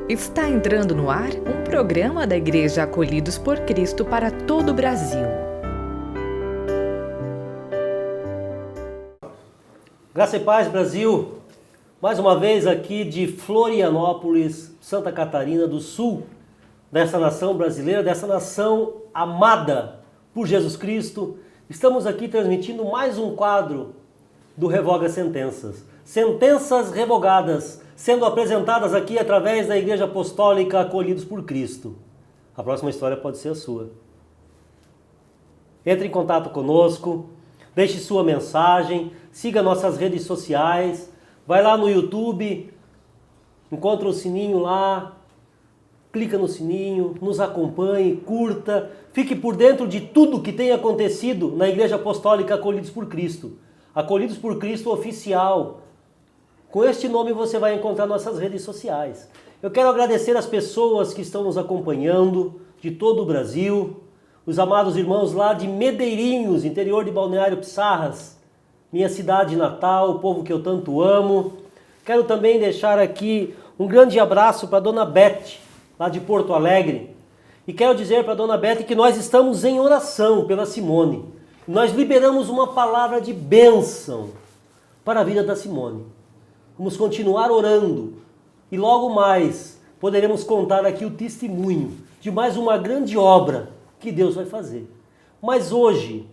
Está entrando no ar um programa da Igreja Acolhidos por Cristo para todo o Brasil. Graça e paz, Brasil. Mais uma vez aqui de Florianópolis, Santa Catarina do Sul, dessa nação brasileira, dessa nação amada por Jesus Cristo. Estamos aqui transmitindo mais um quadro do Revoga Sentenças. Sentenças revogadas, sendo apresentadas aqui através da Igreja Apostólica Acolhidos por Cristo. A próxima história pode ser a sua. Entre em contato conosco, deixe sua mensagem, siga nossas redes sociais, vai lá no YouTube, encontra o sininho lá, clica no sininho, nos acompanhe, curta, fique por dentro de tudo que tem acontecido na Igreja Apostólica Acolhidos por Cristo. Acolhidos por Cristo Oficial. Com este nome você vai encontrar nossas redes sociais. Eu quero agradecer as pessoas que estão nos acompanhando de todo o Brasil, os amados irmãos lá de Medeirinhos, interior de Balneário Pissarras, minha cidade natal, o povo que eu tanto amo. Quero também deixar aqui um grande abraço para a Dona Beth, lá de Porto Alegre. E quero dizer para a Dona Beth que nós estamos em oração pela Simone. Nós liberamos uma palavra de bênção para a vida da Simone. Vamos continuar orando e logo mais poderemos contar aqui o testemunho de mais uma grande obra que Deus vai fazer. Mas hoje,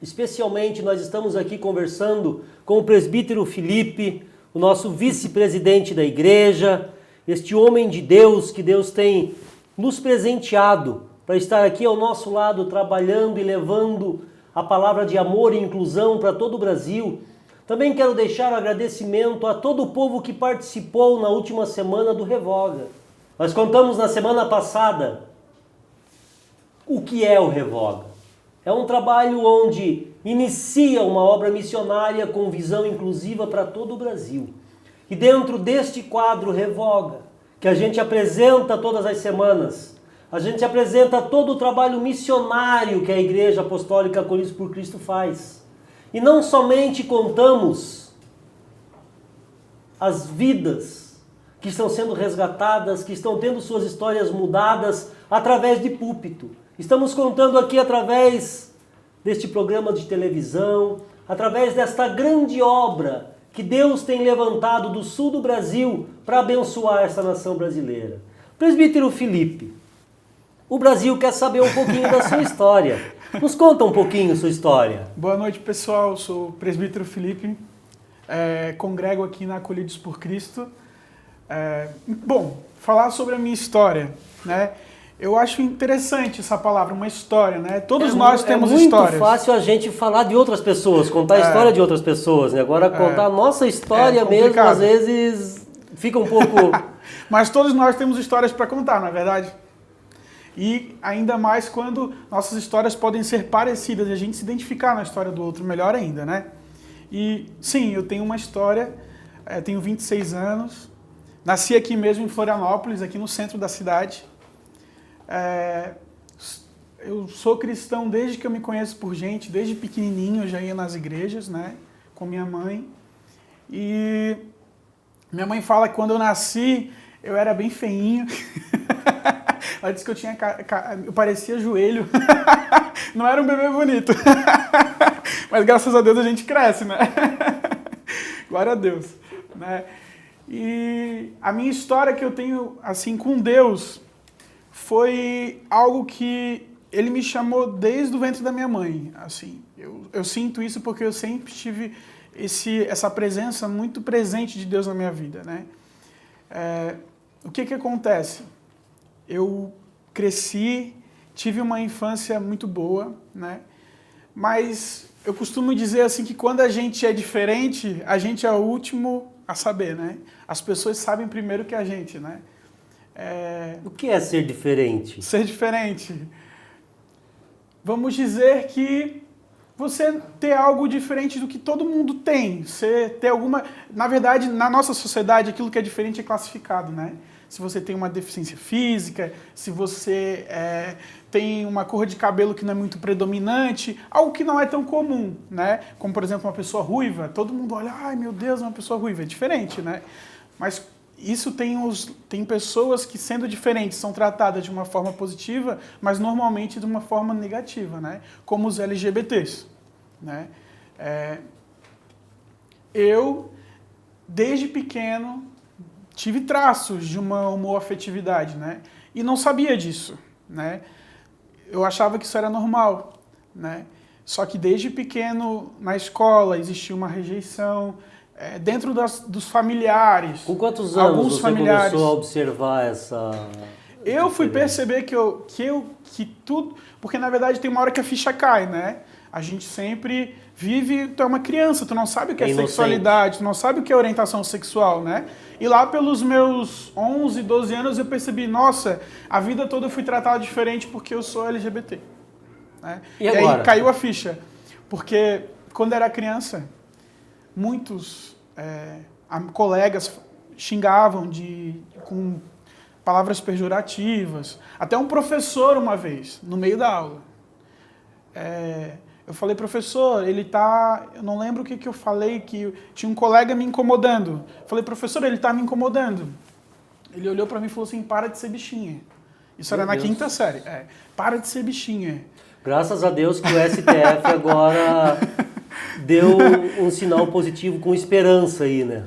especialmente, nós estamos aqui conversando com o presbítero Felipe, o nosso vice-presidente da igreja, este homem de Deus que Deus tem nos presenteado para estar aqui ao nosso lado trabalhando e levando a palavra de amor e inclusão para todo o Brasil. Também quero deixar um agradecimento a todo o povo que participou na última semana do Revoga. Nós contamos na semana passada o que é o Revoga. É um trabalho onde inicia uma obra missionária com visão inclusiva para todo o Brasil. E dentro deste quadro Revoga, que a gente apresenta todas as semanas, a gente apresenta todo o trabalho missionário que a Igreja Apostólica Acolhidos por Cristo faz. E não somente contamos as vidas que estão sendo resgatadas, que estão tendo suas histórias mudadas através de púlpito. Estamos contando aqui através deste programa de televisão, através desta grande obra que Deus tem levantado do sul do Brasil para abençoar essa nação brasileira. Presbítero Felipe, o Brasil quer saber um pouquinho da sua história. Nos conta um pouquinho sua história. Boa noite, pessoal. Eu sou o presbítero Felipe, congrego aqui na Acolhidos por Cristo. Bom, falar sobre a minha história, né? Eu acho interessante essa palavra, uma história, né? Todos nós temos histórias. É muito fácil a gente falar de outras pessoas, contar a história de outras pessoas, né? Agora contar a nossa história mesmo, às vezes, fica um pouco... Mas todos nós temos histórias para contar, não é verdade? E ainda mais quando nossas histórias podem ser parecidas e a gente se identificar na história do outro, melhor ainda, né? E sim, eu tenho uma história, tenho 26 anos, nasci aqui mesmo em Florianópolis, aqui no centro da cidade. Eu sou cristão desde que eu me conheço por gente, desde pequenininho eu já ia nas igrejas, né? Com minha mãe. E minha mãe fala que quando eu nasci, eu era bem feinho. Ela disse que eu parecia joelho. Não era um bebê bonito. Mas graças a Deus a gente cresce, né? Glória a Deus. Né? E a minha história que eu tenho assim com Deus foi algo que Ele me chamou desde o ventre da minha mãe. Assim, eu sinto isso porque eu sempre tive essa presença muito presente de Deus na minha vida. Né? O que acontece? Eu cresci, tive uma infância muito boa, né? Mas eu costumo dizer assim que quando a gente é diferente, a gente é o último a saber, né? As pessoas sabem primeiro que a gente, né? O que é ser diferente? Ser diferente. Vamos dizer que você ter algo diferente do que todo mundo tem. Você ter alguma... Na verdade, na nossa sociedade, aquilo que é diferente é classificado, né? Se você tem uma deficiência física, se você tem uma cor de cabelo que não é muito predominante, algo que não é tão comum, né? Como, por exemplo, uma pessoa ruiva. Todo mundo olha, ai meu Deus, uma pessoa ruiva. É diferente, né? Mas isso tem pessoas que, sendo diferentes, são tratadas de uma forma positiva, mas normalmente de uma forma negativa, né? Como os LGBTs, né? Eu, desde pequeno, tive traços de uma homoafetividade, né? E não sabia disso, né? Eu achava que isso era normal, né? Só que desde pequeno, na escola, existia uma rejeição, dentro dos familiares. Com quantos anos alguns você familiares, começou a observar essa... Eu fui perceber que tudo... Porque, na verdade, tem uma hora que a ficha cai, né? A gente sempre vive... Tu é uma criança, tu não sabe o que é sexualidade, tu não sabe o que é orientação sexual, né? E lá pelos meus 11, 12 anos eu percebi, nossa, a vida toda eu fui tratado diferente porque eu sou LGBT. Né? E aí caiu a ficha. Porque quando era criança, muitos colegas xingavam com palavras pejorativas. Até um professor uma vez, no meio da aula. Eu falei, professor, eu não lembro o que eu falei, que tinha um colega me incomodando. Eu falei, professor, ele está me incomodando. Ele olhou para mim e falou assim, para de ser bichinha. Isso era na quinta série. Para de ser bichinha. Graças a Deus que o STF agora deu um sinal positivo com esperança aí, né?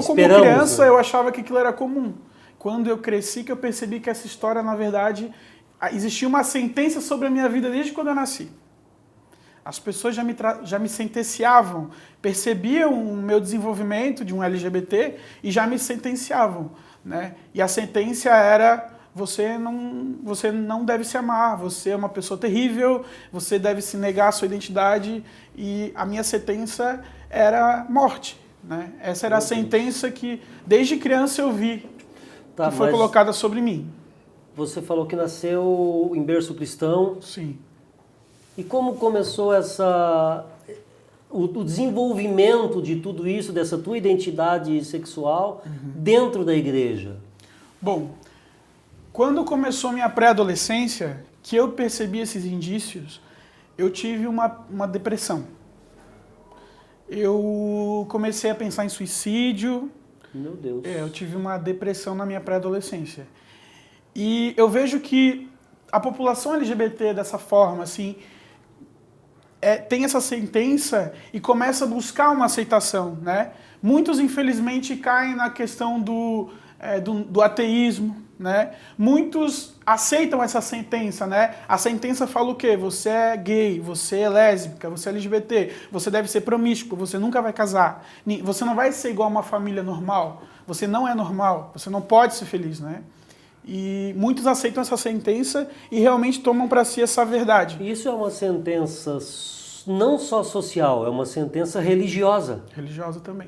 Como criança, eu achava que aquilo era comum. Quando eu cresci, que eu percebi que essa história, na verdade, existia uma sentença sobre a minha vida desde quando eu nasci. As pessoas já me sentenciavam, percebiam o meu desenvolvimento de um LGBT e já me sentenciavam, né? E a sentença era, você não deve se amar, você é uma pessoa terrível, você deve se negar a sua identidade, e a minha sentença era morte, né? Essa era a sentença que, desde criança, eu vi, que foi colocada sobre mim. Você falou que nasceu em berço cristão. Sim. E como começou o desenvolvimento de tudo isso, dessa tua identidade sexual dentro da igreja? Bom, quando começou minha pré-adolescência, que eu percebi esses indícios, eu tive uma depressão. Eu comecei a pensar em suicídio. Meu Deus. Eu tive uma depressão na minha pré-adolescência. E eu vejo que a população LGBT dessa forma, assim, tem essa sentença e começa a buscar uma aceitação, né? Muitos, infelizmente, caem na questão do ateísmo, né? Muitos aceitam essa sentença, né? A sentença fala o quê? Você é gay, você é lésbica, você é LGBT, você deve ser promíscuo, você nunca vai casar, você não vai ser igual a uma família normal, você não é normal, você não pode ser feliz, né? E muitos aceitam essa sentença e realmente tomam para si essa verdade. Isso é uma sentença não só social, é uma sentença religiosa. Religiosa também.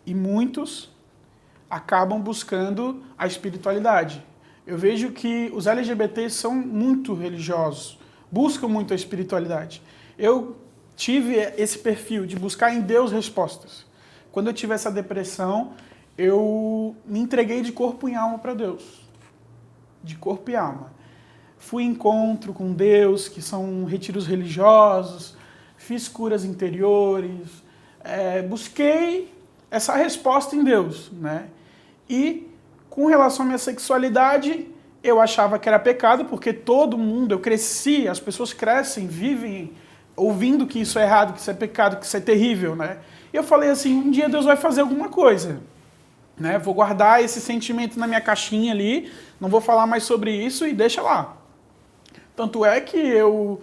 E muitos acabam buscando a espiritualidade. Eu vejo que os LGBTs são muito religiosos, buscam muito a espiritualidade. Eu tive esse perfil de buscar em Deus respostas. Quando eu tive essa depressão, eu me entreguei de corpo e alma para Deus. De corpo e alma. Fui em encontro com Deus, que são retiros religiosos, fiz curas interiores, busquei essa resposta em Deus, né? E com relação à minha sexualidade, eu achava que era pecado, porque todo mundo, eu cresci, as pessoas crescem, vivem ouvindo que isso é errado, que isso é pecado, que isso é terrível, né? E eu falei assim, um dia Deus vai fazer alguma coisa. Né? Vou guardar esse sentimento na minha caixinha ali, não vou falar mais sobre isso e deixa lá. Tanto é que eu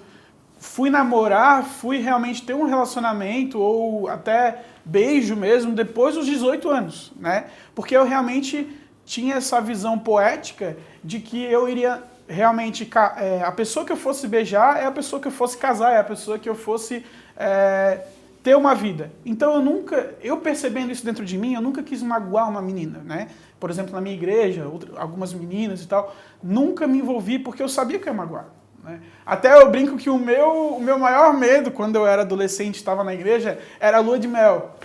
fui namorar, fui realmente ter um relacionamento ou até beijo mesmo depois dos 18 anos, né? Porque eu realmente tinha essa visão poética de que eu iria realmente... a pessoa que eu fosse beijar é a pessoa que eu fosse casar, é a pessoa que eu fosse... ter uma vida. Então eu percebendo isso dentro de mim, eu nunca quis magoar uma menina, né? Por exemplo, na minha igreja, algumas meninas e tal, nunca me envolvi porque eu sabia que eu ia magoar, né? Até eu brinco que o meu maior medo quando eu era adolescente, estava na igreja, era a lua de mel.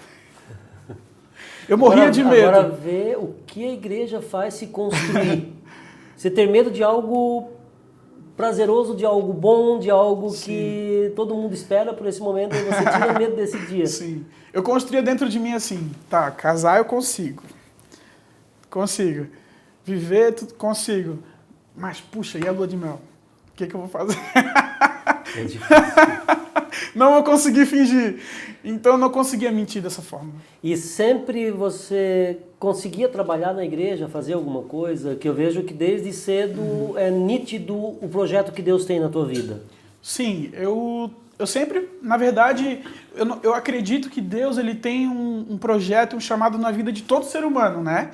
Eu morria de medo. Agora vê o que a igreja faz se construir. Você ter medo de algo prazeroso, de algo bom, de algo Sim. que todo mundo espera por esse momento, e você tinha medo desse dia. Sim. Eu construía dentro de mim assim, tá, casar eu consigo. Consigo. Viver, consigo. Mas, puxa, e a lua de mel? O que eu vou fazer? É difícil. Não vou conseguir fingir. Então, eu não conseguia mentir dessa forma. E sempre você conseguia trabalhar na igreja, fazer alguma coisa? Que eu vejo que desde cedo é nítido o projeto que Deus tem na tua vida. Sim, eu sempre, na verdade, eu acredito que Deus ele tem um projeto, um chamado na vida de todo ser humano, né?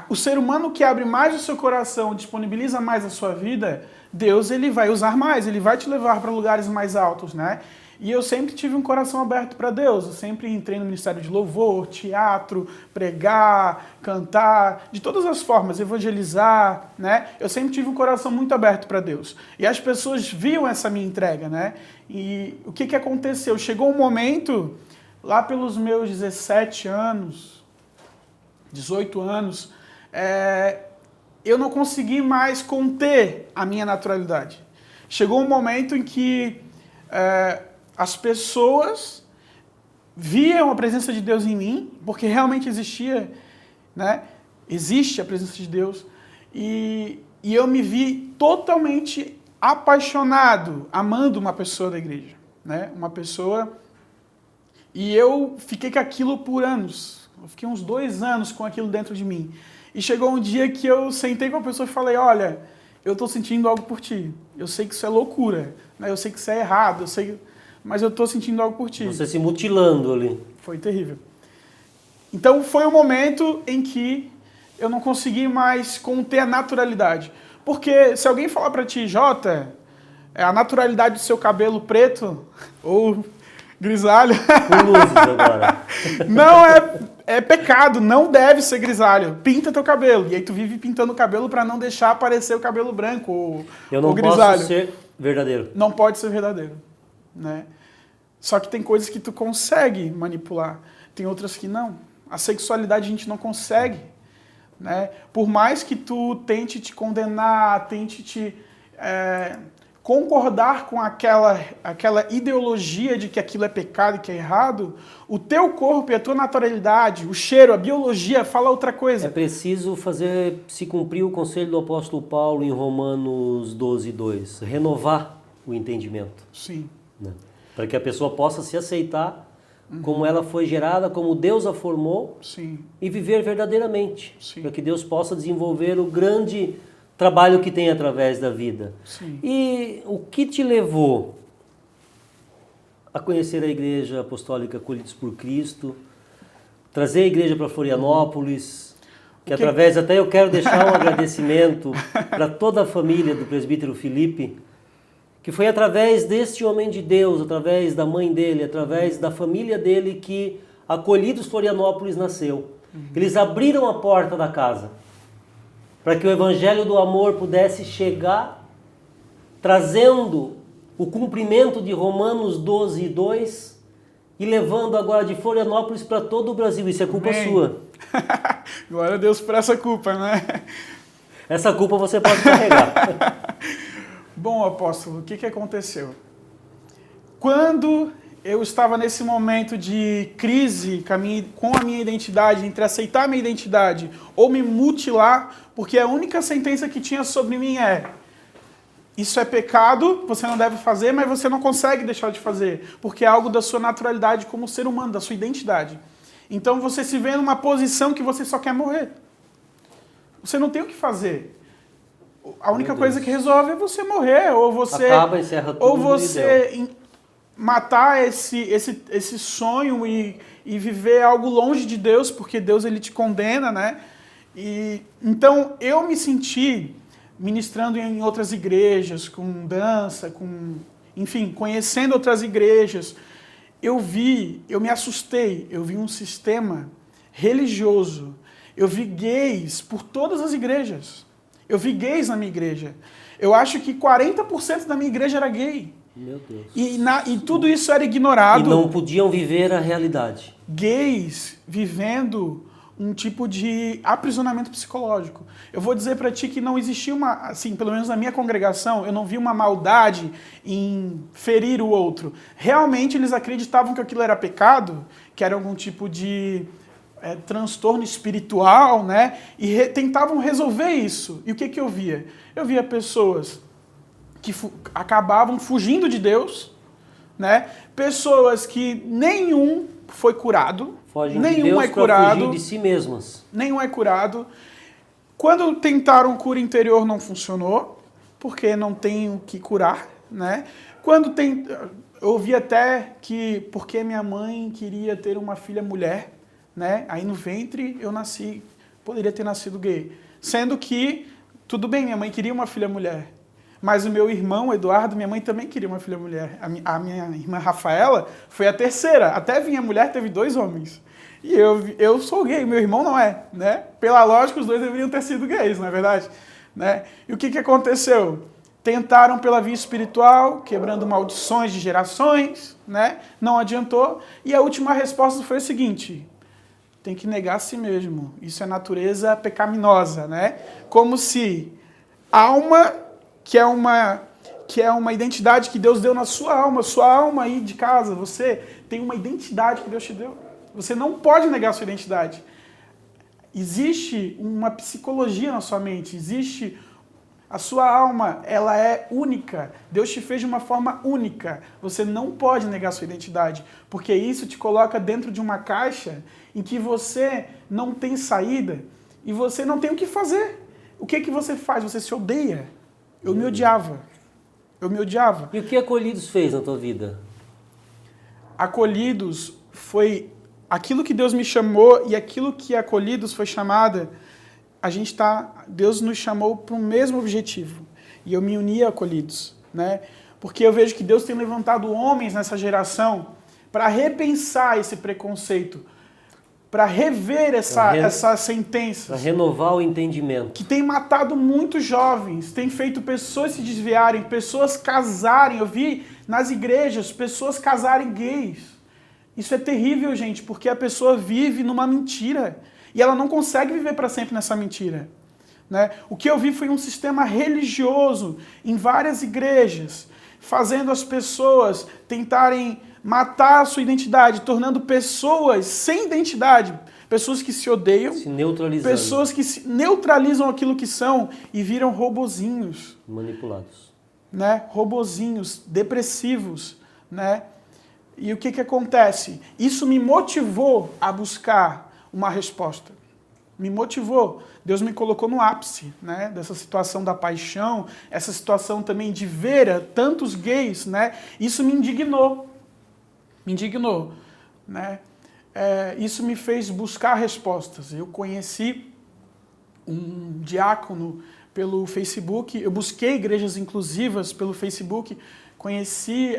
O ser humano que abre mais o seu coração, disponibiliza mais a sua vida, Deus ele vai usar mais, ele vai te levar para lugares mais altos, né? E eu sempre tive um coração aberto para Deus, eu sempre entrei no ministério de louvor, teatro, pregar, cantar, de todas as formas, evangelizar, né? Eu sempre tive um coração muito aberto para Deus. E as pessoas viam essa minha entrega, né? E o que aconteceu? Chegou um momento, lá pelos meus 17 anos, 18 anos, eu não consegui mais conter a minha naturalidade. Chegou um momento em que as pessoas viam a presença de Deus em mim, porque realmente existia, né? Existe a presença de Deus, e eu me vi totalmente apaixonado, amando uma pessoa da igreja, né? Uma pessoa, e eu fiquei com aquilo por anos, eu fiquei uns 2 anos com aquilo dentro de mim, e chegou um dia que eu sentei com a pessoa e falei, olha, eu estou sentindo algo por ti, eu sei que isso é loucura, né? Eu sei que isso é errado, mas eu estou sentindo algo por ti. Você se mutilando ali. Foi terrível. Então foi um momento em que eu não consegui mais conter a naturalidade. Porque se alguém falar para ti, Jota, a naturalidade do seu cabelo preto ou grisalho... Com luzes agora. Não é pecado, não deve ser grisalho. Pinta teu cabelo. E aí tu vive pintando o cabelo para não deixar aparecer o cabelo branco ou grisalho. Eu não posso ser verdadeiro. Não pode ser verdadeiro, né? Só que tem coisas que tu consegue manipular, tem outras que não. A sexualidade a gente não consegue, né? Por mais que tu tente te condenar, tente te concordar com aquela ideologia de que aquilo é pecado e que é errado, o teu corpo e a tua naturalidade, o cheiro, a biologia fala outra coisa. É preciso se cumprir o conselho do apóstolo Paulo em Romanos 12:2, renovar o entendimento. Sim. Né? Para que a pessoa possa se aceitar como ela foi gerada, como Deus a formou. Sim. E viver verdadeiramente. Sim. Para que Deus possa desenvolver o grande trabalho que tem através da vida. Sim. E o que te levou a conhecer a Igreja Apostólica Acolhidos por Cristo, trazer a igreja para Florianópolis, que através, até eu quero deixar um agradecimento para toda a família do presbítero Felipe, que foi através deste homem de Deus, através da mãe dele, através da família dele que Acolhidos Florianópolis nasceu. Eles abriram a porta da casa para que o evangelho do amor pudesse chegar, trazendo o cumprimento de Romanos 12:2 e levando agora de Florianópolis para todo o Brasil. Isso é culpa sua. Glória a Deus por essa culpa, né? Essa culpa você pode carregar. Bom, apóstolo, o que aconteceu? Quando eu estava nesse momento de crise com a minha identidade, entre aceitar a minha identidade ou me mutilar, porque a única sentença que tinha sobre mim isso é pecado, você não deve fazer, mas você não consegue deixar de fazer, porque é algo da sua naturalidade como ser humano, da sua identidade. Então você se vê numa posição que você só quer morrer. Você não tem o que fazer. A única coisa que resolve é você morrer, ou você... Acaba, encerra tudo, ou você matar esse sonho e viver algo longe de Deus, porque Deus ele te condena, né? E então eu me senti ministrando em outras igrejas, com dança, enfim, conhecendo outras igrejas. Eu me assustei, eu vi um sistema religioso, eu vi gays por todas as igrejas. Eu vi gays na minha igreja. Eu acho que 40% da minha igreja era gay. Meu Deus. E tudo isso era ignorado. E não podiam viver a realidade. Gays vivendo um tipo de aprisionamento psicológico. Eu vou dizer para ti que não existia assim, pelo menos na minha congregação, eu não vi uma maldade em ferir o outro. Realmente eles acreditavam que aquilo era pecado, que era algum tipo de transtorno espiritual, né? E tentavam resolver isso. E o que eu via? Eu via pessoas que acabavam fugindo de Deus, né? Pessoas que nenhum foi curado, Fogem nenhum de Deus é para curado, fugir de si mesmas. nenhum é curado. Quando tentaram cura interior não funcionou, porque não tem o que curar, né? Eu ouvi até que porque minha mãe queria ter uma filha mulher, né? Aí no ventre eu nasci, poderia ter nascido gay. Sendo que, tudo bem, minha mãe queria uma filha mulher. Mas o meu irmão, Eduardo, minha mãe também queria uma filha mulher. A minha irmã Rafaela foi a terceira. Até vinha mulher, teve 2 homens. E eu sou gay, meu irmão não é, né? Pela lógica, os 2 deveriam ter sido gays, não é verdade? Né? E o que aconteceu? Tentaram pela via espiritual, quebrando maldições de gerações, né? Não adiantou. E a última resposta foi o seguinte: tem que negar a si mesmo. Isso é natureza pecaminosa, né? Como se alma, que é uma identidade que Deus deu na sua alma aí de casa, você tem uma identidade que Deus te deu. Você não pode negar a sua identidade. Existe uma psicologia na sua mente, existe a sua alma, ela é única. Deus te fez de uma forma única. Você não pode negar a sua identidade, porque isso te coloca dentro de uma caixa em que você não tem saída e você não tem o que fazer. O que você faz? Você se odeia. Eu me odiava. E o que Acolhidos fez na tua vida? Acolhidos foi aquilo que Deus me chamou e aquilo que Acolhidos foi chamada. Deus nos chamou para o mesmo objetivo. E eu me uni a Acolhidos, né? Porque eu vejo que Deus tem levantado homens nessa geração para repensar esse preconceito, para rever essa sentença. Para renovar o entendimento. Que tem matado muitos jovens, tem feito pessoas se desviarem, pessoas casarem. Eu vi nas igrejas pessoas casarem gays. Isso é terrível, gente, porque a pessoa vive numa mentira. E ela não consegue viver para sempre nessa mentira. Né? O que eu vi foi um sistema religioso em várias igrejas, fazendo as pessoas tentarem matar a sua identidade, tornando pessoas sem identidade, pessoas que se odeiam, se neutralizando. Pessoas que neutralizam aquilo que são e viram robozinhos. Manipulados. Né? Robozinhos, depressivos. Né? E o que acontece? Isso me motivou a buscar uma resposta. Me motivou. Deus me colocou no ápice, né, dessa situação da paixão, essa situação também de ver tantos gays, né? Isso me indignou. Né? Isso me fez buscar respostas. Eu conheci um diácono pelo Facebook, eu busquei igrejas inclusivas pelo Facebook, conheci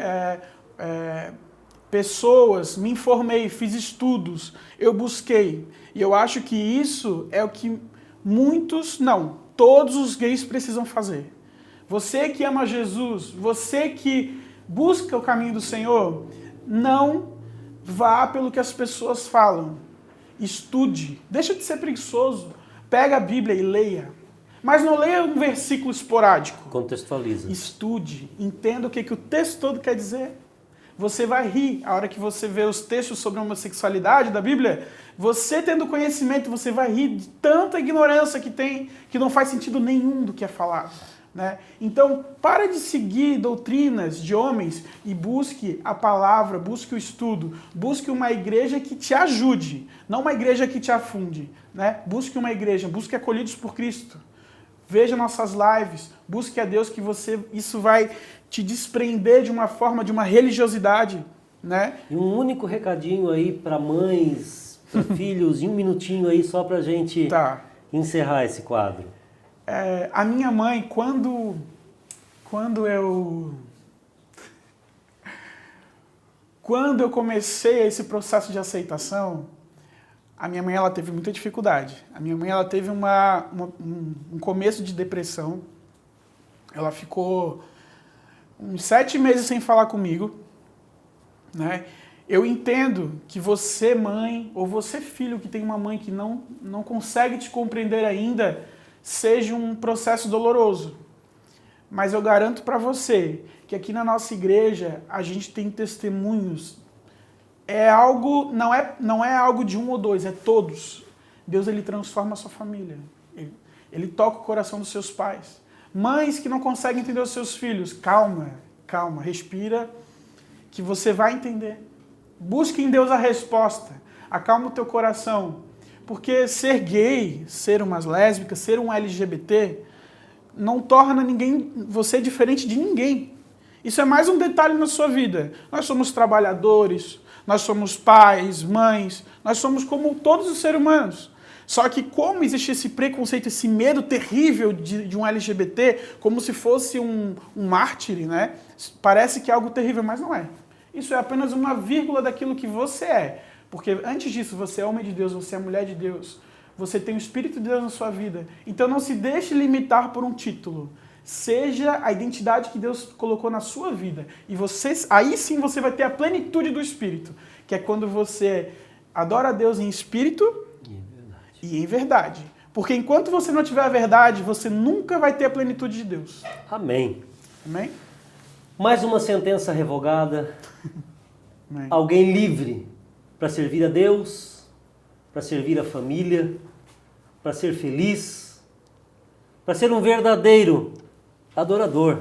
pessoas, me informei, fiz estudos, eu busquei. E eu acho que isso é o que todos os gays precisam fazer. Você que ama Jesus, você que busca o caminho do Senhor, não vá pelo que as pessoas falam. Estude, deixa de ser preguiçoso, pega a Bíblia e leia. Mas não leia um versículo esporádico. Contextualiza. Estude, entenda o que o texto todo quer dizer. Você vai rir a hora que você vê os textos sobre a homossexualidade da Bíblia. Você tendo conhecimento, você vai rir de tanta ignorância que tem, que não faz sentido nenhum do que é falado. Né? Então, para de seguir doutrinas de homens e busque a palavra, busque o estudo, busque uma igreja que te ajude, não uma igreja que te afunde. Né? Busque uma igreja, busque Acolhidos por Cristo. Veja nossas lives, busque a Deus que isso vai te desprender de uma forma, de uma religiosidade, né? E um único recadinho aí para mães, para filhos, em um minutinho aí só pra gente encerrar esse quadro. A minha mãe, quando eu comecei esse processo de aceitação, a minha mãe ela teve muita dificuldade. A minha mãe ela teve um começo de depressão. Ela ficou uns 7 meses sem falar comigo. Né? Eu entendo que você, mãe, ou você, filho, que tem uma mãe que não consegue te compreender ainda, seja um processo doloroso. Mas eu garanto para você que aqui na nossa igreja a gente tem testemunhos é algo, não é algo de um ou dois, é todos. Deus, ele transforma a sua família. Ele toca o coração dos seus pais. Mães que não conseguem entender os seus filhos, calma, respira, que você vai entender. Busque em Deus a resposta. Acalma o teu coração. Porque ser gay, ser umas lésbicas, ser um LGBT, não torna você diferente de ninguém. Isso é mais um detalhe na sua vida. Nós somos trabalhadores, nós somos pais, mães, nós somos como todos os seres humanos. Só que como existe esse preconceito, esse medo terrível de um LGBT, como se fosse um mártir, né? Parece que é algo terrível, mas não é. Isso é apenas uma vírgula daquilo que você é. Porque antes disso, você é homem de Deus, você é mulher de Deus, você tem o Espírito de Deus na sua vida. Então não se deixe limitar por um título. Seja a identidade que Deus colocou na sua vida. E aí sim você vai ter a plenitude do Espírito, que é quando você adora a Deus em espírito e em verdade. Porque enquanto você não tiver a verdade, você nunca vai ter a plenitude de Deus. Amém. Amém? Mais uma sentença revogada. Amém. Alguém livre para servir a Deus, para servir a família, para ser feliz, para ser um verdadeiro adorador.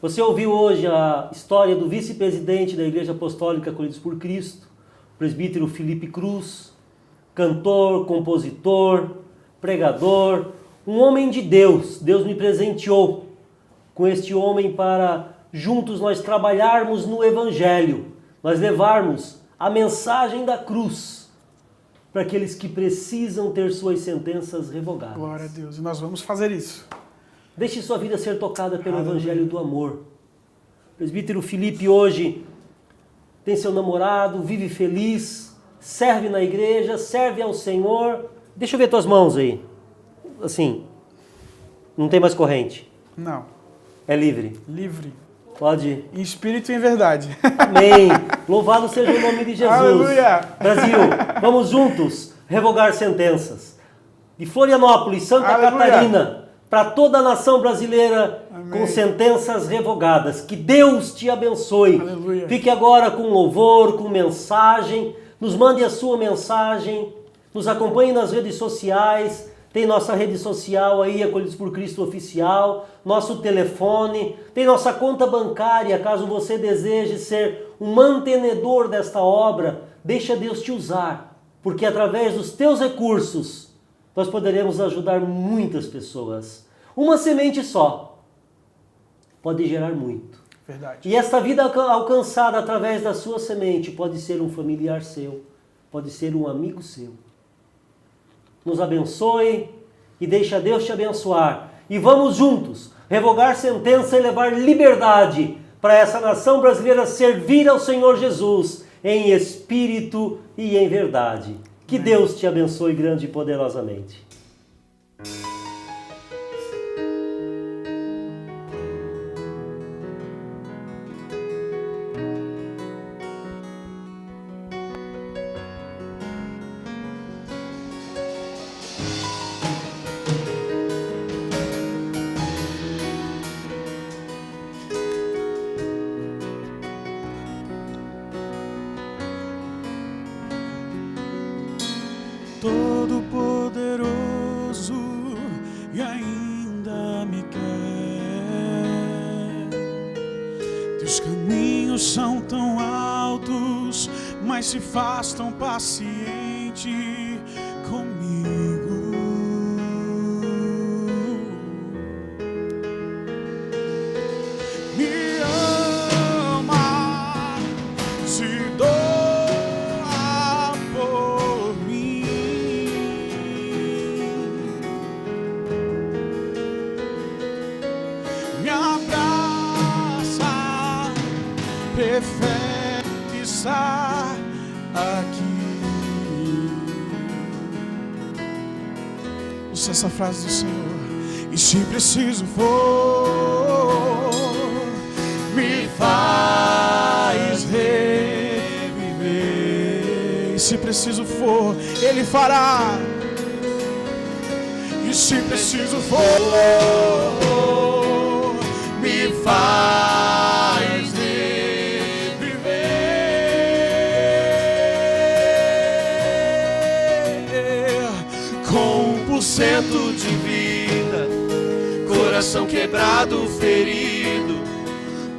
Você ouviu hoje a história do vice-presidente da Igreja Apostólica Acolhidos por Cristo, o presbítero Felipe Cruz, cantor, compositor, pregador, um homem de Deus. Deus me presenteou com este homem para juntos nós trabalharmos no Evangelho, nós levarmos a mensagem da cruz para aqueles que precisam ter suas sentenças revogadas. Glória a Deus. E nós vamos fazer isso. Deixe sua vida ser tocada pelo Evangelho do amor. O presbítero Felipe hoje tem seu namorado, vive feliz, serve na igreja, serve ao Senhor. Deixa eu ver tuas mãos aí. Assim, não tem mais corrente. Não. É livre. Livre. Pode ir. Em espírito e em verdade. Amém. Louvado seja o nome de Jesus. Aleluia. Brasil, vamos juntos revogar sentenças. De Florianópolis, Santa Aleluia. Catarina, para toda a nação brasileira, Amém. com sentenças revogadas. Que Deus te abençoe. Aleluia. Fique agora com louvor, com mensagem. Nos mande a sua mensagem. Nos acompanhe nas redes sociais. Tem nossa rede social aí, Acolhidos por Cristo Oficial, nosso telefone, tem nossa conta bancária, caso você deseje ser um mantenedor desta obra, deixa Deus te usar, porque através dos teus recursos, nós poderemos ajudar muitas pessoas. Uma semente só pode gerar muito. Verdade. E esta vida alcançada através da sua semente pode ser um familiar seu, pode ser um amigo seu. Nos abençoe e deixa Deus te abençoar. E vamos juntos revogar sentença e levar liberdade para essa nação brasileira servir ao Senhor Jesus em espírito e em verdade. Que Amém. Deus te abençoe grande e poderosamente. Todo-Poderoso e ainda me quer. Teus caminhos são tão altos, mas se faz tão paciente comigo. Me ama, se doa por mim. Me abraça, prefere estar aqui. Ouça essa frase do Senhor. E se preciso for, me faz reviver. E se preciso for, Ele fará. E se preciso for, me faz reviver. com 1% de vida. Coração quebrado, ferido,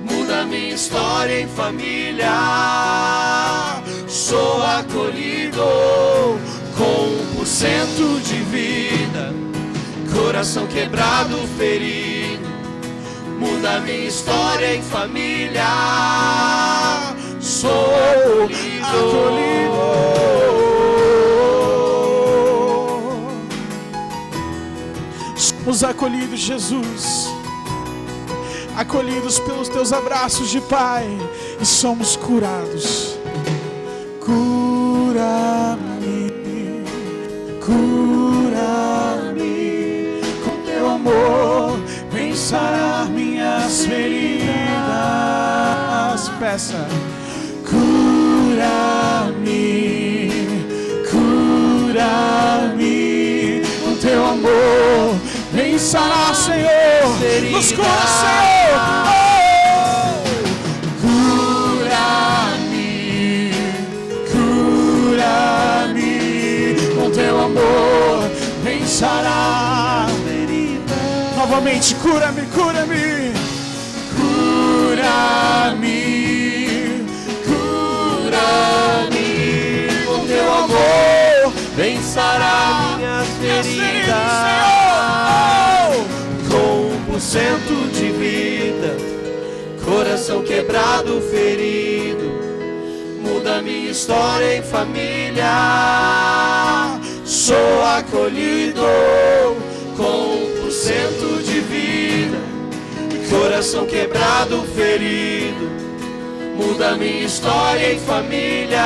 muda minha história em família. Sou acolhido com 1% de vida. Coração quebrado, ferido, muda minha história em família. Sou acolhido. Somos acolhidos, Jesus, acolhidos pelos teus abraços de Pai, e somos curados. Cura-me, cura-me, com teu amor vem sarar minhas feridas. Peça. Cura-me, cura-me, com teu amor vem sarar, Senhor. Nos cura, Senhor. Cura-me, cura-me, com teu amor vem sarar. Novamente, cura-me, cura-me, cura-me, cura-me, com teu amor vem sarar minhas feridas. Com 1% de vida, coração quebrado, ferido, muda minha história em família. Sou acolhido com 1% de vida. Coração quebrado, ferido, muda minha história em família.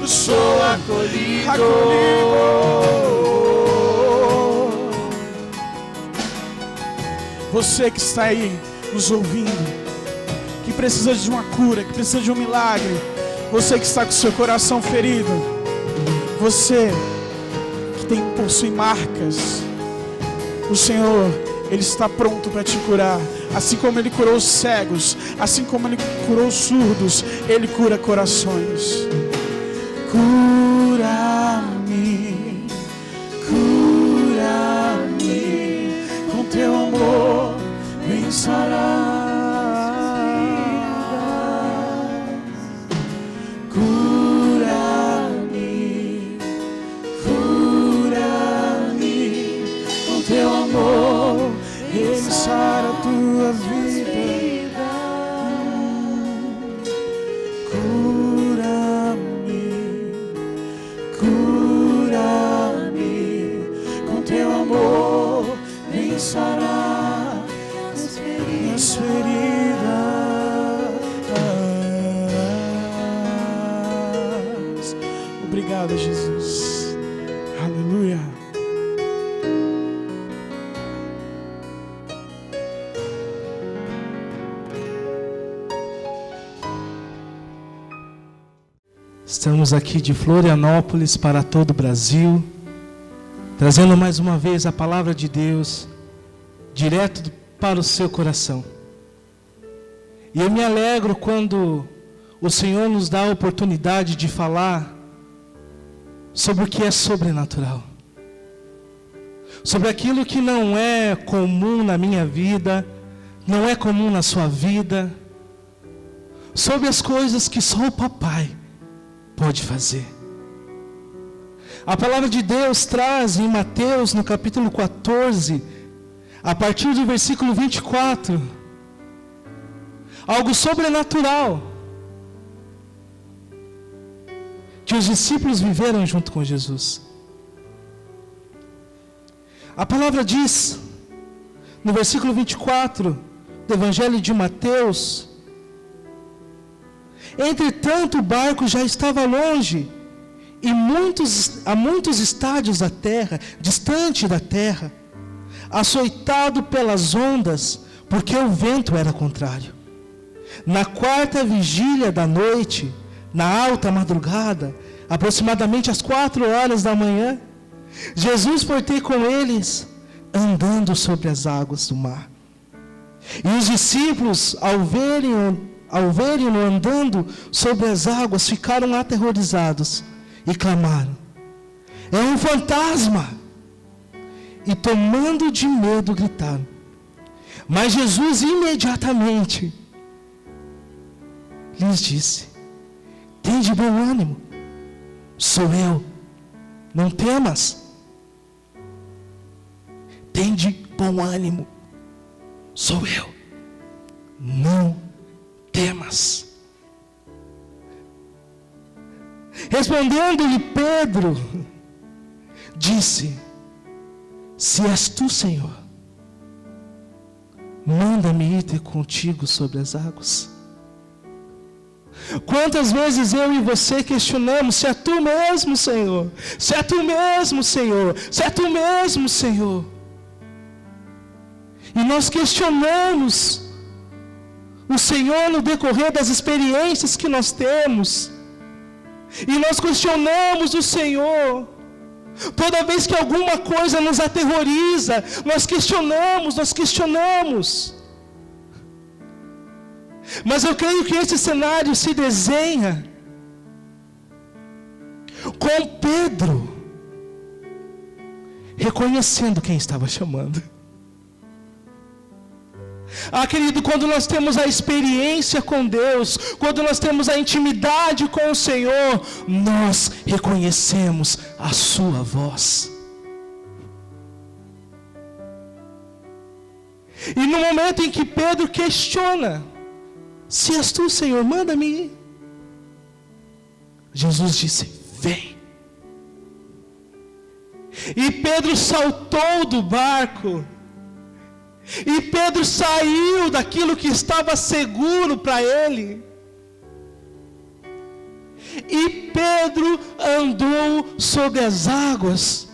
Sou acolhido. Você que está aí nos ouvindo, que precisa de uma cura, que precisa de um milagre, você que está com seu coração ferido, você que possui marcas, o Senhor, Ele está pronto para te curar. Assim como Ele curou os cegos, assim como Ele curou os surdos, Ele cura corações. Cura-me, cura-me, com teu amor vem sarar. Cura-me, cura-me, com teu amor vem sarar a tua vida. Sarar minhas feridas. Obrigado, Jesus. Aleluia. Estamos aqui de Florianópolis para todo o Brasil, trazendo mais uma vez a palavra de Deus direto para o seu coração. E eu me alegro quando o Senhor nos dá a oportunidade de falar sobre o que é sobrenatural, sobre aquilo que não é comum na minha vida, não é comum na sua vida, sobre as coisas que só o papai pode fazer. A palavra de Deus traz em Mateus, no capítulo 14, a partir do versículo 24, algo sobrenatural que os discípulos viveram junto com Jesus. A palavra diz, no versículo 24 do Evangelho de Mateus: entretanto o barco já estava longe, e a muitos estádios da terra, distante da terra, açoitado pelas ondas, porque o vento era contrário. Na 4ª vigília da noite, na alta madrugada, aproximadamente às 4 horas da manhã, Jesus foi ter com eles, andando sobre as águas do mar. E os discípulos, ao verem-no andando sobre as águas, ficaram aterrorizados e clamaram: é um fantasma. E tomando de medo, gritaram. Mas Jesus imediatamente lhes disse: tende bom ânimo, sou eu, não temas. Tende bom ânimo, sou eu, não temas. Respondendo-lhe Pedro, disse: se és tu, Senhor, manda-me ir ter contigo sobre as águas. Quantas vezes eu e você questionamos: se é tu mesmo, Senhor, se é tu mesmo, Senhor, se é tu mesmo, Senhor. E nós questionamos o Senhor no decorrer das experiências que nós temos. E nós questionamos o Senhor toda vez que alguma coisa nos aterroriza. Nós questionamos. Mas eu creio que esse cenário se desenha com Pedro reconhecendo quem estava chamando. Querido, quando nós temos a experiência com Deus, quando nós temos a intimidade com o Senhor, nós reconhecemos a sua voz. E no momento em que Pedro questiona: se és tu, Senhor, manda-me ir, Jesus disse: vem. E Pedro saltou do barco. E Pedro saiu daquilo que estava seguro para ele. E Pedro andou sobre as águas.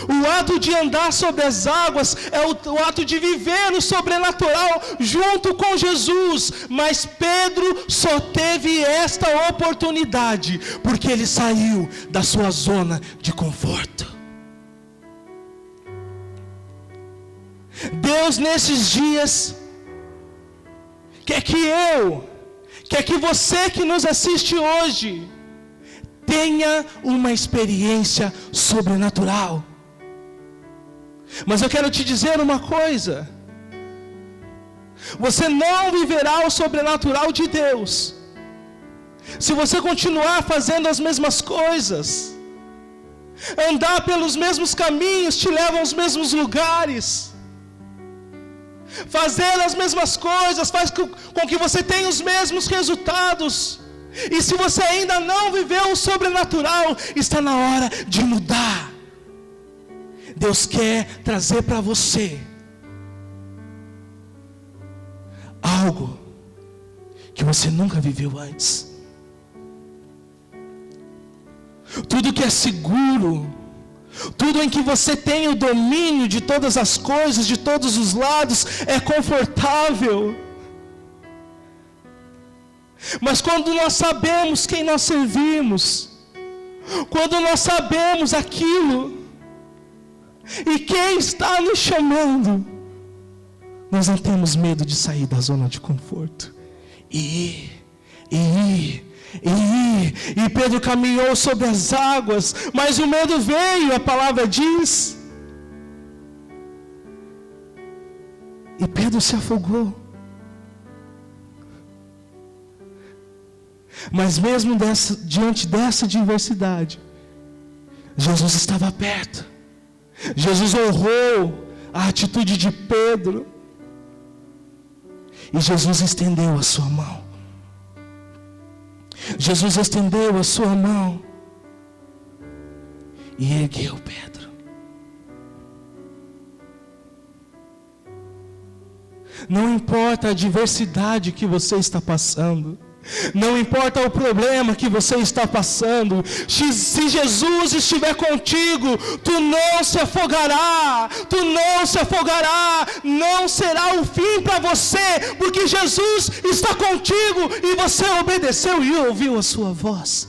O ato de andar sobre as águas é o ato de viver o sobrenatural junto com Jesus. Mas Pedro só teve esta oportunidade porque ele saiu da sua zona de conforto. Deus nesses dias quer que você que nos assiste hoje tenha uma experiência sobrenatural. Mas eu quero te dizer uma coisa: você não viverá o sobrenatural de Deus se você continuar fazendo as mesmas coisas. Andar pelos mesmos caminhos te leva aos mesmos lugares. Fazer as mesmas coisas faz com que você tenha os mesmos resultados. E se você ainda não viveu o sobrenatural, está na hora de mudar. Deus quer trazer para você algo que você nunca viveu antes. Tudo que é seguro, tudo em que você tem o domínio de todas as coisas, de todos os lados, é confortável. Mas quando nós sabemos quem nós servimos, quando nós sabemos aquilo e quem está nos chamando, nós não temos medo de sair da zona de conforto e Pedro caminhou sobre as águas, mas o medo veio, a palavra diz, e Pedro se afogou. Mas mesmo diante dessa adversidade, Jesus estava perto. Jesus honrou a atitude de Pedro, e Jesus estendeu a sua mão. Jesus estendeu a sua mão e ergueu Pedro. Não importa a adversidade que você está passando, não importa o problema que você está passando, se Jesus estiver contigo, tu não se afogará, não será o fim para você, porque Jesus está contigo e você obedeceu e ouviu a sua voz.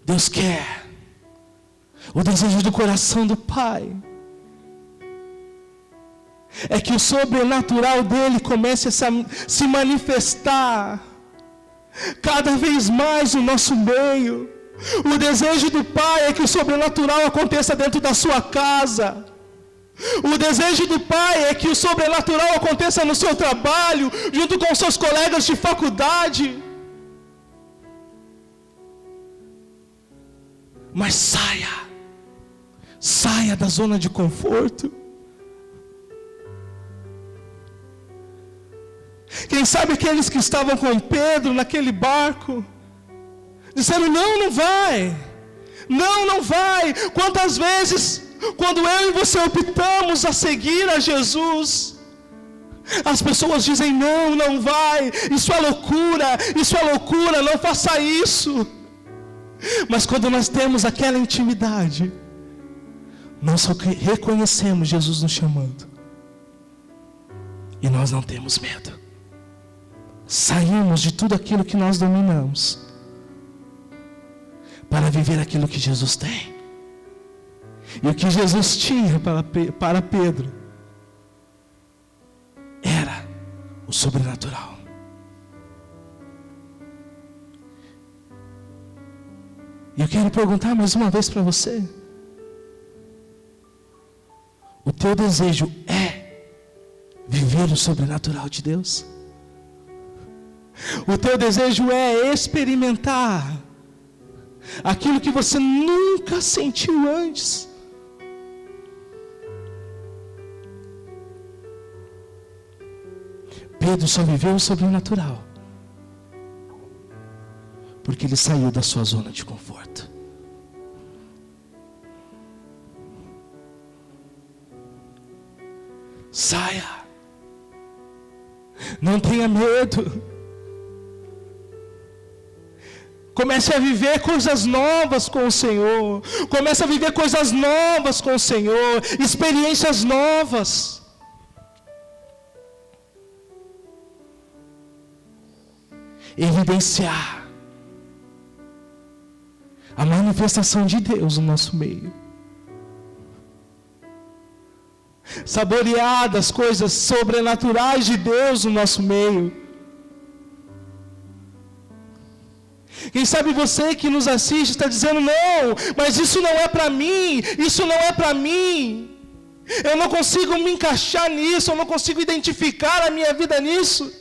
Deus quer, o desejo do coração do Pai é que o sobrenatural dele comece a se manifestar cada vez mais no nosso meio. O desejo do Pai é que o sobrenatural aconteça dentro da sua casa. O desejo do Pai é que o sobrenatural aconteça no seu trabalho, junto com seus colegas de faculdade. Mas saia da zona de conforto. Quem sabe aqueles que estavam com Pedro naquele barco, disseram, não vai, não vai. Quantas vezes, quando eu e você optamos a seguir a Jesus, as pessoas dizem, não vai, isso é loucura, não faça isso. Mas quando nós temos aquela intimidade, nós reconhecemos Jesus nos chamando, e nós não temos medo. Saímos de tudo aquilo que nós dominamos, para viver aquilo que Jesus tem. E o que Jesus tinha para Pedro era o sobrenatural. E eu quero perguntar mais uma vez para você: o teu desejo é viver o sobrenatural de Deus? O teu desejo é experimentar aquilo que você nunca sentiu antes? Pedro só viveu o sobrenatural porque ele saiu da sua zona de conforto. Saia, não tenha medo. Comece a viver coisas novas com o Senhor. Comece a viver coisas novas com o Senhor. Experiências novas. Evidenciar a manifestação de Deus no nosso meio. Saborear das coisas sobrenaturais de Deus no nosso meio. Quem sabe você que nos assiste está dizendo, não, mas isso não é para mim, isso não é para mim. Eu não consigo me encaixar nisso, eu não consigo identificar a minha vida nisso.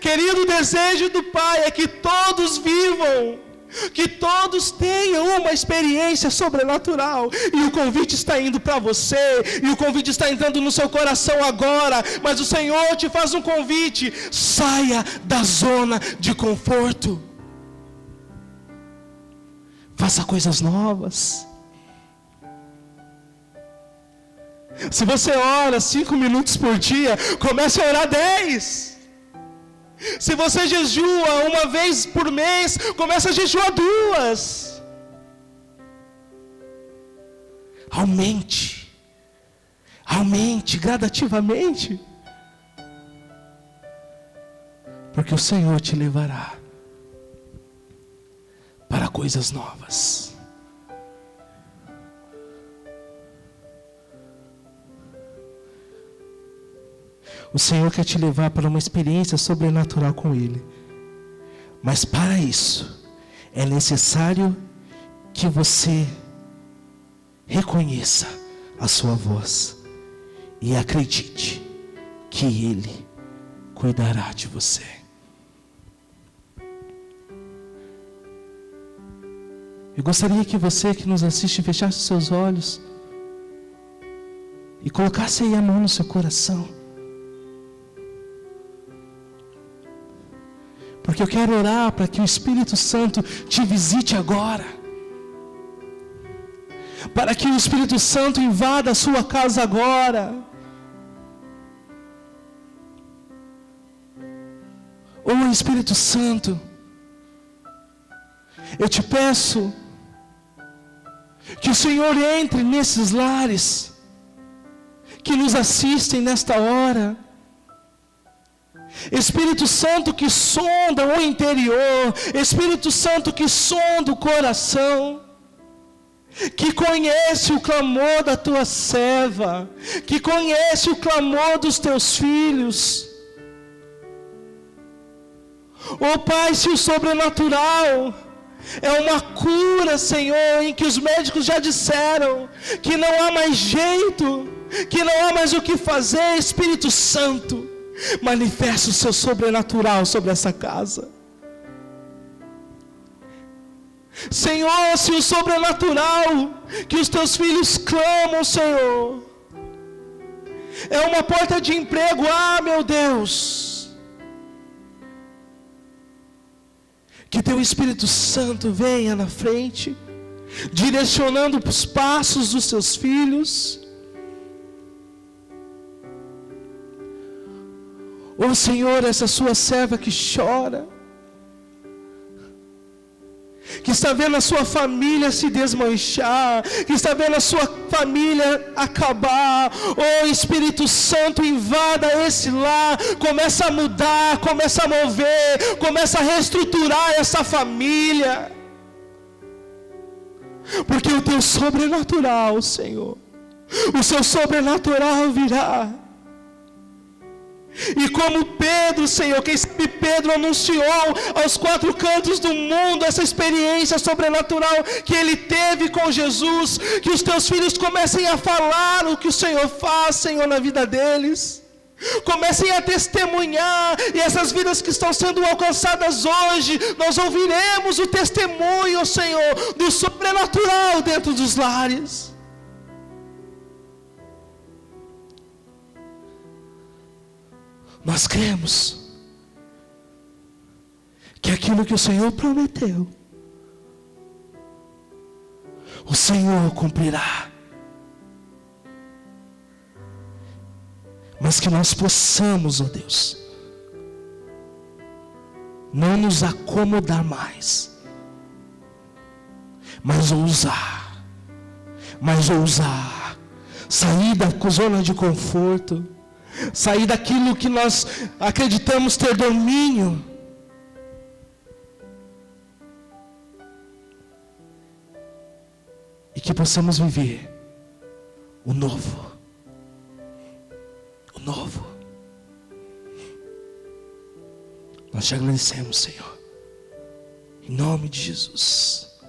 Querido, o desejo do Pai é que todos vivam, que todos tenham uma experiência sobrenatural. E o convite está indo para você, e o convite está entrando no seu coração agora. Mas o Senhor te faz um convite: saia da zona de conforto, faça coisas novas. Se você ora 5 minutos por dia, comece a orar 10. Se você jejua uma vez por mês, comece a jejuar 2. Aumente gradativamente, porque o Senhor te levará para coisas novas. O Senhor quer te levar para uma experiência sobrenatural com Ele. Mas para isso, é necessário que você reconheça a sua voz e acredite que Ele cuidará de você. Eu gostaria que você que nos assiste fechasse seus olhos e colocasse aí a mão no seu coração. Porque eu quero orar para que o Espírito Santo te visite agora. Para que o Espírito Santo invada a sua casa agora. Oh Espírito Santo, eu te peço que o Senhor entre nesses lares que nos assistem nesta hora. Espírito Santo que sonda o interior, Espírito Santo que sonda o coração, que conhece o clamor da tua serva, que conhece o clamor dos teus filhos. Oh Pai, se o sobrenatural é uma cura, Senhor, em que os médicos já disseram que não há mais jeito, que não há mais o que fazer, Espírito Santo, manifesta o seu sobrenatural sobre essa casa. Senhor, se o sobrenatural que os teus filhos clamam, Senhor, é uma porta de emprego, meu Deus, que teu Espírito Santo venha na frente, direcionando os passos dos seus filhos. Oh Senhor, essa sua serva que chora, que está vendo a sua família se desmanchar, que está vendo a sua família acabar. Oh Espírito Santo, invada esse lar, começa a mudar, começa a mover, começa a reestruturar essa família, porque o teu sobrenatural, Senhor, o seu sobrenatural virá. E como Pedro, Senhor, quem sabe Pedro anunciou aos 4 cantos do mundo essa experiência sobrenatural que ele teve com Jesus, que os teus filhos comecem a falar o que o Senhor faz, Senhor, na vida deles. Comecem a testemunhar, e essas vidas que estão sendo alcançadas hoje, nós ouviremos o testemunho, Senhor, do sobrenatural dentro dos lares. Nós cremos que aquilo que o Senhor prometeu, o Senhor cumprirá. Mas que nós possamos, ó Deus, não nos acomodar mais, mas ousar, sair da zona de conforto, sair daquilo que nós acreditamos ter domínio, e que possamos viver o novo. Nós te agradecemos, Senhor, em nome de Jesus.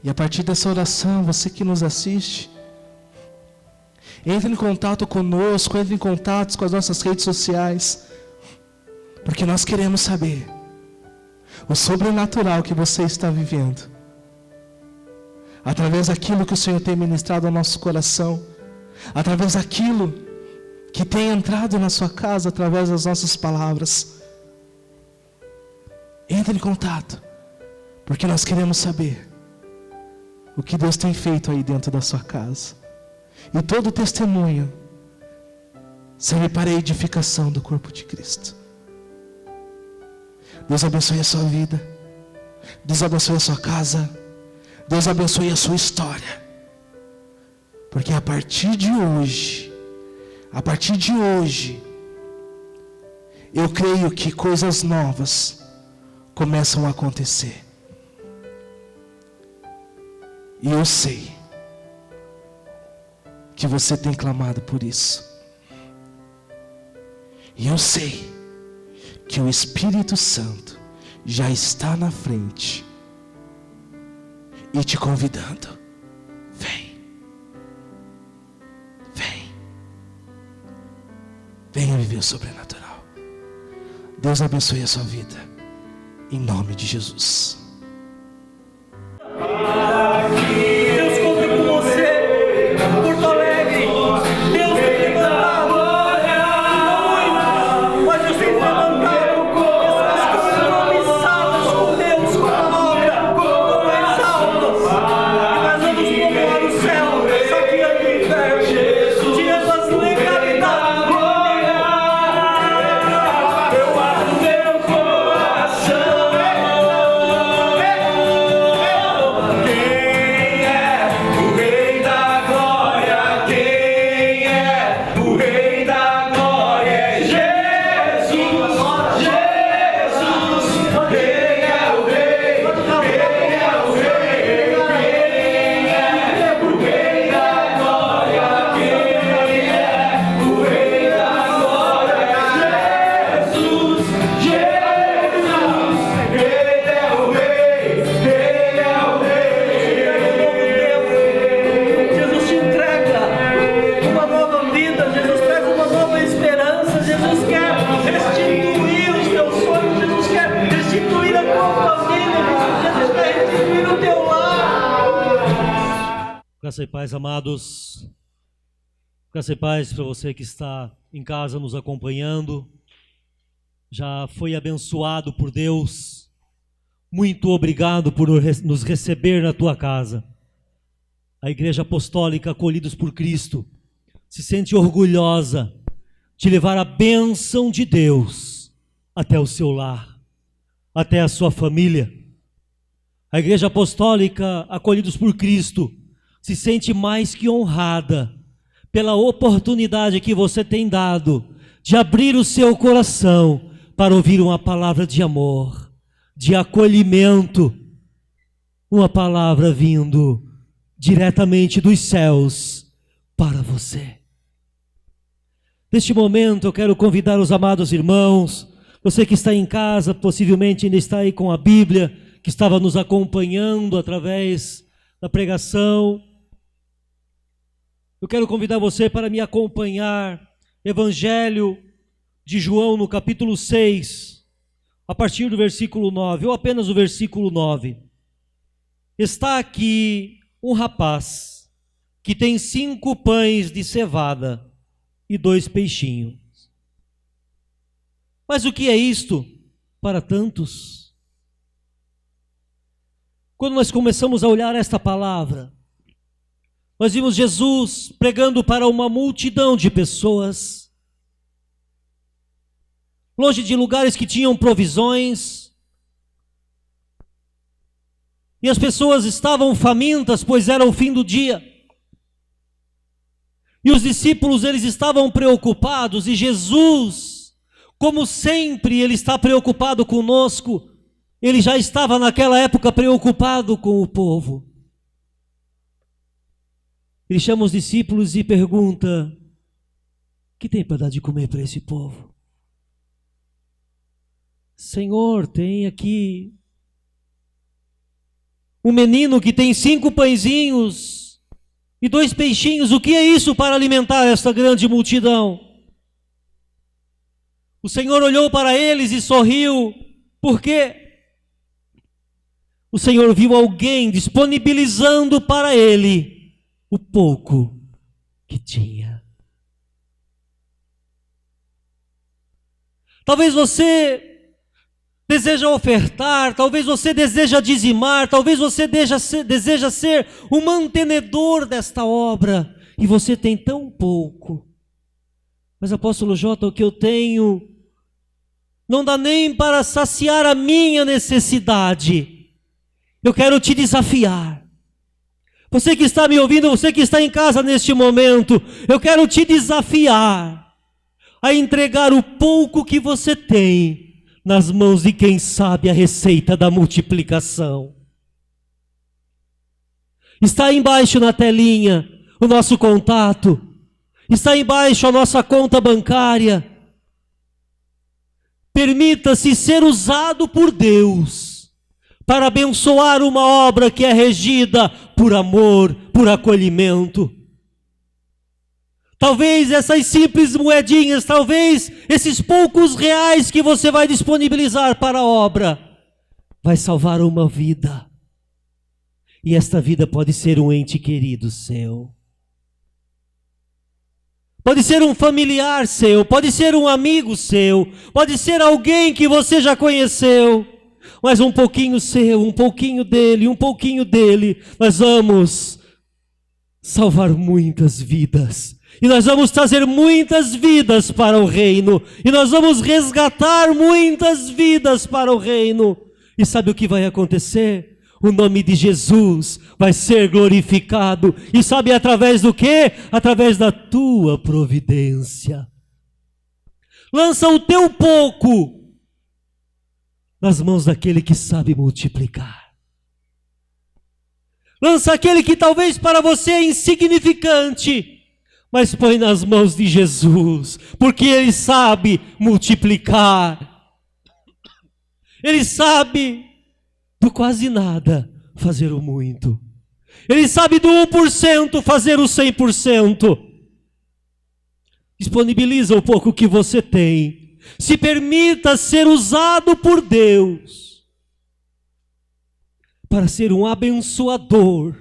E a partir dessa oração, você que nos assiste, entre em contato conosco, entre em contato com as nossas redes sociais, porque nós queremos saber o sobrenatural que você está vivendo, através daquilo que o Senhor tem ministrado ao nosso coração, através daquilo que tem entrado na sua casa, através das nossas palavras. Entre em contato, porque nós queremos saber o que Deus tem feito aí dentro da sua casa. E todo testemunho serve para a edificação do corpo de Cristo. Deus abençoe a sua vida, Deus abençoe a sua casa, Deus abençoe a sua história, porque a partir de hoje, eu creio que coisas novas começam a acontecer. E eu sei que você tem clamado por isso. E eu sei que o Espírito Santo já está na frente e te convidando. Venha viver o sobrenatural. Deus abençoe a sua vida, em nome de Jesus. Deus conta com você, Porto Alegre. Deus tem levantado muito, mas Deus tem levantado pessoas compromissadas com Deus, com a obra, com mais alto. E nós vamos povoar o céu, saqueando o inferno, tirando as legalidades. Eu abro meu coração. Graça e paz, amados. Graça e paz para você que está em casa nos acompanhando. Já foi abençoado por Deus. Muito obrigado por nos receber na tua casa. A Igreja Apostólica Acolhidos por Cristo se sente orgulhosa de levar a bênção de Deus até o seu lar, até a sua família. A Igreja Apostólica Acolhidos por Cristo se sente mais que honrada pela oportunidade que você tem dado de abrir o seu coração para ouvir uma palavra de amor, de acolhimento, uma palavra vindo diretamente dos céus para você. Neste momento eu quero convidar os amados irmãos, você que está em casa, possivelmente ainda está aí com a Bíblia, que estava nos acompanhando através da pregação. Eu quero convidar você para me acompanhar, Evangelho de João, no capítulo 6, a partir do versículo 9, ou apenas o versículo 9. Está aqui um rapaz que tem 5 pães de cevada e 2 peixinhos. Mas o que é isto para tantos? Quando nós começamos a olhar esta palavra, nós vimos Jesus pregando para uma multidão de pessoas, longe de lugares que tinham provisões, e as pessoas estavam famintas, pois era o fim do dia. E os discípulos, eles estavam preocupados, e Jesus, como sempre, ele está preocupado conosco. Ele já estava naquela época preocupado com o povo. Ele chama os discípulos e pergunta: o que tem para dar de comer para esse povo? Senhor, tem aqui um menino que tem 5 pãezinhos e 2 peixinhos. O que é isso para alimentar esta grande multidão? O Senhor olhou para eles e sorriu. Por quê? O Senhor viu alguém disponibilizando para ele o pouco que tinha. Talvez você deseja ofertar, talvez você deseja dizimar, talvez você deseja ser o mantenedor desta obra, e você tem tão pouco. Mas, apóstolo Jota, o que eu tenho não dá nem para saciar a minha necessidade. Eu quero te desafiar. Você que está me ouvindo, você que está em casa neste momento, eu quero te desafiar a entregar o pouco que você tem nas mãos de quem sabe a receita da multiplicação. Está embaixo na telinha o nosso contato, está embaixo a nossa conta bancária. Permita-se ser usado por Deus para abençoar uma obra que é regida por amor, por acolhimento. Talvez essas simples moedinhas, talvez esses poucos reais que você vai disponibilizar para a obra, vai salvar uma vida. E esta vida pode ser um ente querido seu. Pode ser um familiar seu, pode ser um amigo seu, pode ser alguém que você já conheceu. Mas um pouquinho seu, um pouquinho dele, nós vamos salvar muitas vidas. E nós vamos trazer muitas vidas para o reino. E nós vamos resgatar muitas vidas para o reino. E sabe o que vai acontecer? O nome de Jesus vai ser glorificado. E sabe através do quê? Através da tua providência. Lança o teu pouco nas mãos daquele que sabe multiplicar. Lança aquele que talvez para você é insignificante, mas põe nas mãos de Jesus, porque Ele sabe multiplicar. Ele sabe do quase nada fazer o muito. Ele sabe do 1% fazer o 100%. Disponibiliza o pouco que você tem. Se permita ser usado por Deus para ser um abençoador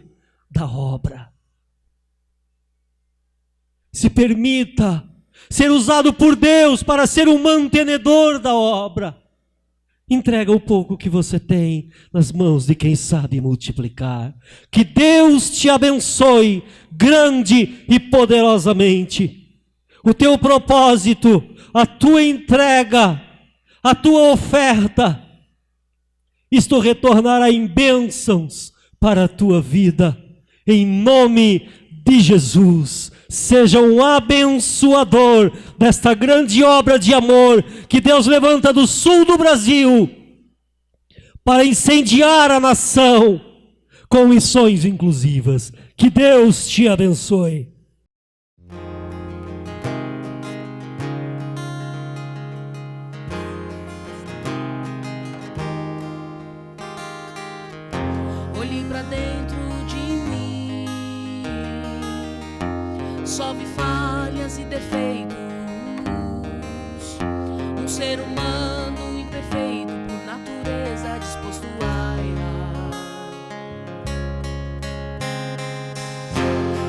da obra. Se permita ser usado por Deus para ser um mantenedor da obra. Entrega o pouco que você tem nas mãos de quem sabe multiplicar. Que Deus te abençoe grande e poderosamente. O teu propósito, a tua entrega, a tua oferta, isto retornará em bênçãos para a tua vida. Em nome de Jesus, seja um abençoador desta grande obra de amor que Deus levanta do sul do Brasil para incendiar a nação com missões inclusivas. Que Deus te abençoe. Olhei pra dentro de mim, só vi falhas e defeitos. Um ser humano imperfeito, por natureza disposto a errar.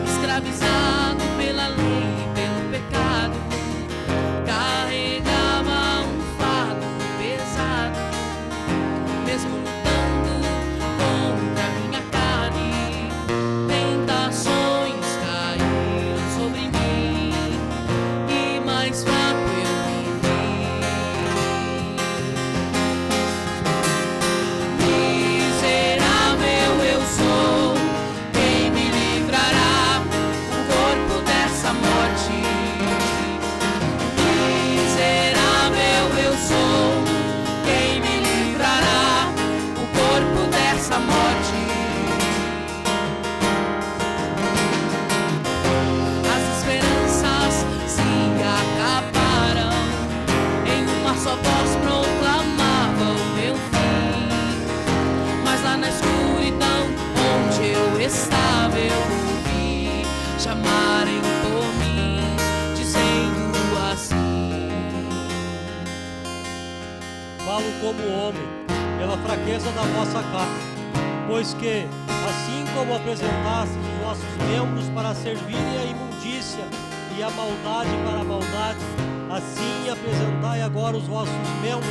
Escravizado pela lei e pelo pecado, carregava um fardo pesado. Mesmo lutando contra minha carne, tentações caíram sobre mim, e mais fraco eu me vi. Miserável eu sou, quem me livrará o corpo dessa morte? Miserável eu sou, quem me livrará o corpo dessa morte? As esperanças se acabaram, em uma só voz proclamavam meu fim. Mas lá na escuridão onde eu estava, eu ouvi chamarem por mim, dizendo assim: Falo como homem, pela fraqueza da vossa carne, pois que, assim como apresentastes os vossos membros para servirem à imundícia e à maldade para a maldade, assim apresentai agora os vossos membros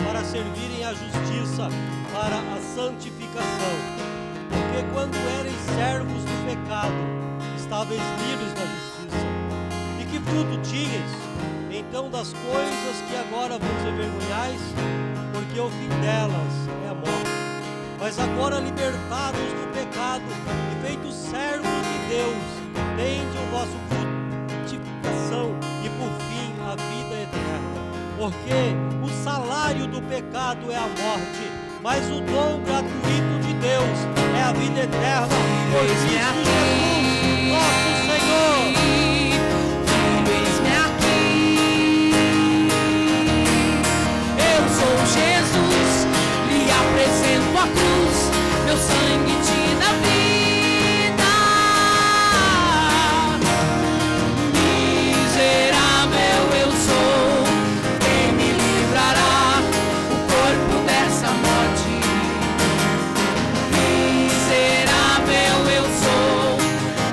para servirem à justiça, para a santificação. Porque quando erais servos do pecado, estáveis livres da justiça. E que fruto tinhais, então, das coisas que agora vos envergonhais? Porque o fim delas é a morte. Mas agora, libertados do pecado e feitos servos de Deus, tende o vosso fruto de santificação e por fim a vida eterna. Porque o salário do pecado é a morte, mas o dom gratuito de Deus é a vida eterna por Cristo Jesus, nosso Senhor. Eis-me aqui, eu sou Jesus, lhe apresento a cruz, meu sangue te dá vida. Miserável eu sou, quem me livrará o corpo dessa morte? Miserável eu sou,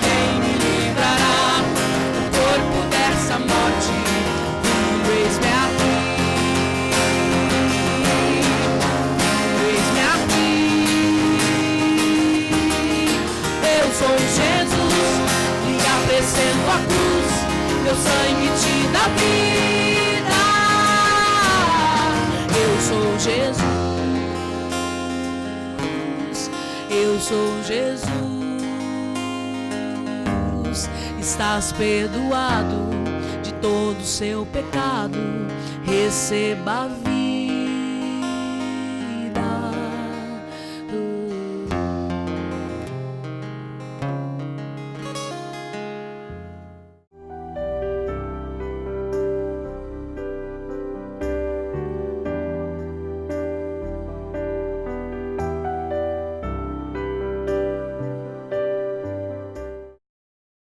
quem me livrará o corpo dessa morte? Eis-me aqui, eis-me aqui. Eu sou Jesus, lhe apresento a cruz, meu sangue te dá vida. Eu sou Jesus, eu sou Jesus. Estás perdoado de todo o seu pecado, receba a vida.